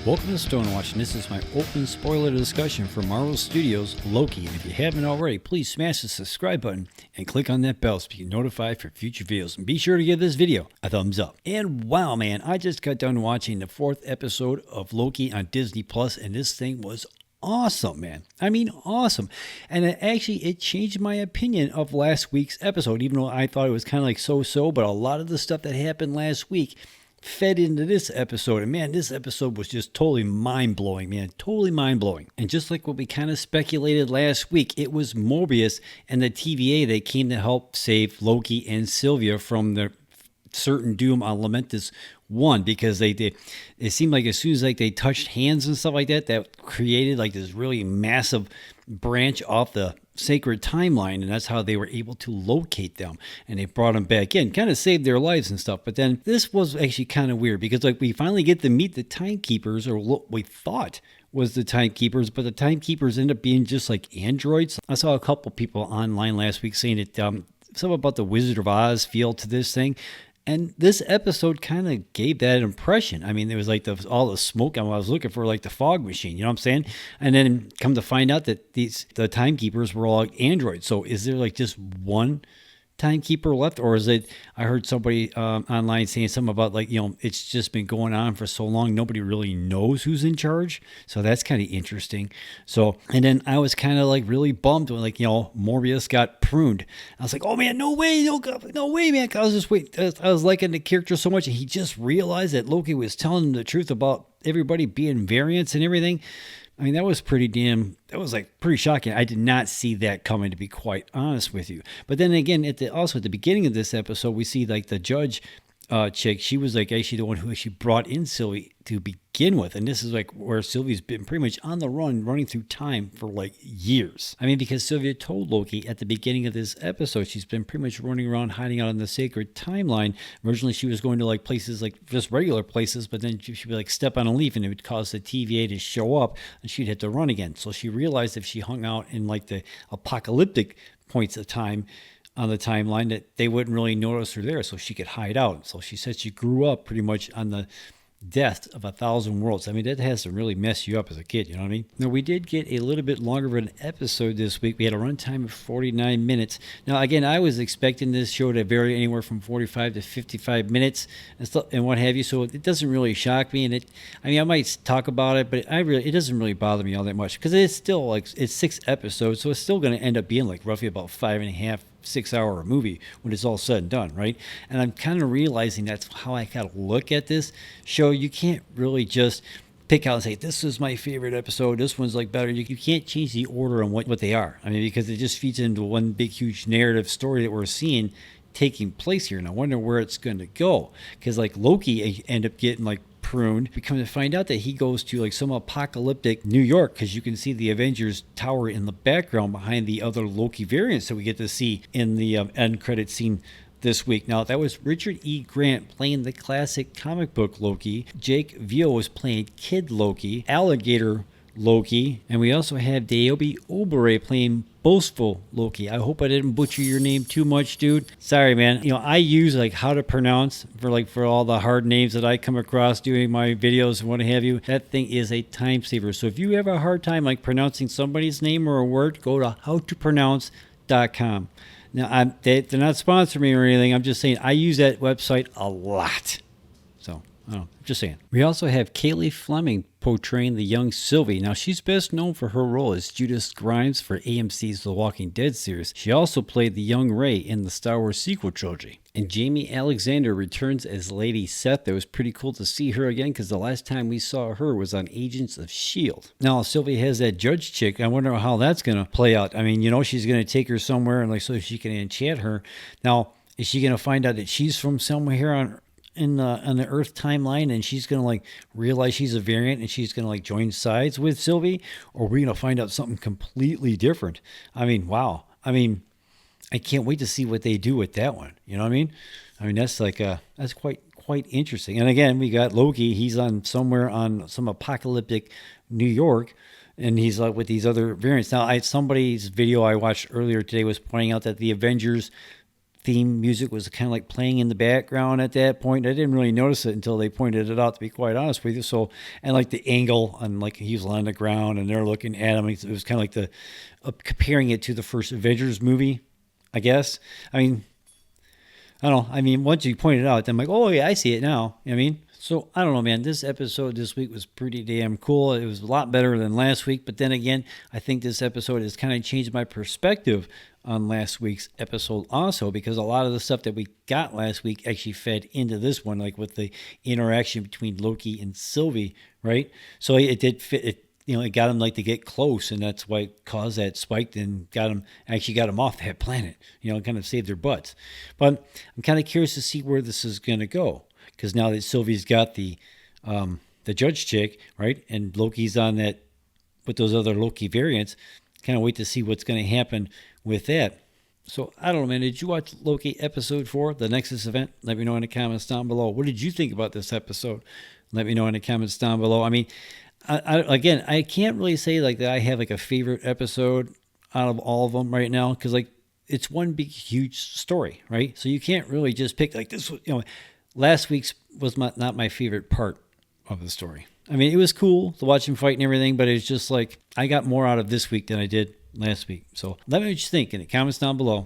Welcome to Stonewatch, and this is my open spoiler discussion for Marvel Studios' Loki. And if you haven't already, please smash the subscribe button and click on that bell so you get notified for future videos. And be sure to give this video a thumbs up. And wow, man, I just got done watching the 4th episode of Loki on Disney Plus, and this thing was awesome, man. I mean, awesome. And it changed my opinion of last week's episode, even though I thought it was kind of like so-so, but a lot of the stuff that happened last week fed into this episode. And man, this episode was just totally mind-blowing, man. Totally mind-blowing. And just like what we kind of speculated last week, it was Mobius and the TVA that came to help save Loki and Sylvie from their certain doom on Lamentus 1, because it seemed like as soon as like they touched hands and stuff like that, that created like this really massive branch off the sacred timeline, and that's how they were able to locate them, and they brought them back in, kind of saved their lives and stuff. But then this was actually kind of weird, because like we finally get to meet the timekeepers, or what we thought was the timekeepers, but the timekeepers end up being just like androids. I saw a couple people online last week saying that something about the Wizard of Oz feel to this thing. And this episode kind of gave that impression. I mean, there was like all the smoke. I was looking for like the fog machine, you know what I'm saying? And then come to find out that the timekeepers were all androids. So is there like just one timekeeper left, or is it? I heard somebody online saying something about like, you know, it's just been going on for so long, nobody really knows who's in charge. So that's kind of interesting. So, and then I was kind of like really bummed when, like, you know, Morbius got pruned. I was like, oh man, no way, no way, man. I was liking the character so much, and he just realized that Loki was telling him the truth about everybody being variants and everything. I mean, that was like pretty shocking. I did not see that coming, to be quite honest with you. But then again, also at the beginning of this episode, we see like the judge chick. She was like actually the one who actually brought in Sylvie to begin with. And this is like where Sylvie's been pretty much on the run, running through time for like years. I mean, because Sylvie told Loki at the beginning of this episode, she's been pretty much running around hiding out in the sacred timeline. Originally, she was going to like places like just regular places, but then she'd be like step on a leaf and it would cause the TVA to show up and she'd have to run again. So she realized if she hung out in like the apocalyptic points of time on the timeline, that they wouldn't really notice her there, so she could hide out. So she said she grew up pretty much on the death of 1,000 worlds. I mean, that has to really mess you up as a kid, you know what I mean? Now, we did get a little bit longer of an episode this week. We had a runtime of 49 minutes. Now, again, I was expecting this show to vary anywhere from 45 to 55 minutes and what have you, so it doesn't really shock me. And I might talk about it, but it doesn't really bother me all that much, because it's still like, it's 6 episodes, so it's still going to end up being like roughly about 5.5 6-hour movie when it's all said and done, right? And I'm kind of realizing that's how I gotta look at this show. You can't really just pick out and say, this is my favorite episode, this one's like better. You can't change the order on what they are. I mean, because it just feeds into one big, huge narrative story that we're seeing taking place here. And I wonder where it's going to go. Because like Loki end up getting like pruned. We come to find out that he goes to like some apocalyptic New York, because you can see the Avengers Tower in the background behind the other Loki variants that we get to see in the end credit scene this week. Now, that was Richard E. Grant playing the classic comic book Loki. Jake Veal was playing Kid Loki, Alligator Loki, and we also have Deobia Oparei playing Boastful Loki. I hope I didn't butcher your name too much, dude. Sorry, man. You know, I use like how to pronounce for all the hard names that I come across doing my videos and what have you. That thing is a time saver. So if you have a hard time like pronouncing somebody's name or a word, go to howtopronounce.com. Now, they're not sponsoring me or anything. I'm just saying I use that website a lot. So, I don't know. Just saying. We also have Cailey Fleming portraying the young Sylvie. Now, she's best known for her role as Judith Grimes for AMC's The Walking Dead series. She also played the young Rey in the Star Wars sequel trilogy. And Jaimie Alexander returns as Lady Seth. It was pretty cool to see her again, because the last time we saw her was on Agents of S.H.I.E.L.D. Now, Sylvie has that judge chick. I wonder how that's going to play out. I mean, you know, she's going to take her somewhere and like so she can enchant her. Now, is she going to find out that she's from somewhere here on the Earth timeline, and she's gonna like realize she's a variant and she's gonna like join sides with Sylvie, or we're gonna find out something completely different? I mean, wow. I mean, I can't wait to see what they do with that one. You know what I mean? I mean, that's like that's quite interesting. And again, we got Loki. He's on somewhere on some apocalyptic New York, and he's like with these other variants. Now, somebody's video I watched earlier today was pointing out that the Avengers theme music was kind of like playing in the background at that point. I didn't really notice it until they pointed it out, to be quite honest with you. So, and like the angle on, like, he was on the ground and they're looking at him. It was kind of like the comparing it to the first Avengers movie, I guess. I mean, I don't know. I mean, once you pointed it out, I'm like, oh yeah, I see it now. You know what I mean? So I don't know, man. This episode this week was pretty damn cool. It was a lot better than last week. But then again, I think this episode has kind of changed my perspective on last week's episode also, because a lot of the stuff that we got last week actually fed into this one, like with the interaction between Loki and Sylvie, right? So it did fit. It got him like to get close, and that's why it caused that spike and got him off that planet, kind of saved their butts. But I'm kind of curious to see where this is going to go. Because now that Sylvie's got the judge chick, right, and Loki's on that with those other Loki variants, kind of wait to see what's going to happen with that. So I don't know, man. Did you watch Loki episode 4, the Nexus Event? Let me know in the comments down below. What did you think about this episode? Let me know in the comments down below. I mean, I can't really say like that I have like a favorite episode out of all of them right now, because like it's one big huge story, right? So you can't really just pick like this. Last week's was not my favorite part of the story. I mean, it was cool to watch him fight and everything, but it's just like I got more out of this week than I did last week. So let me know what you think in the comments down below.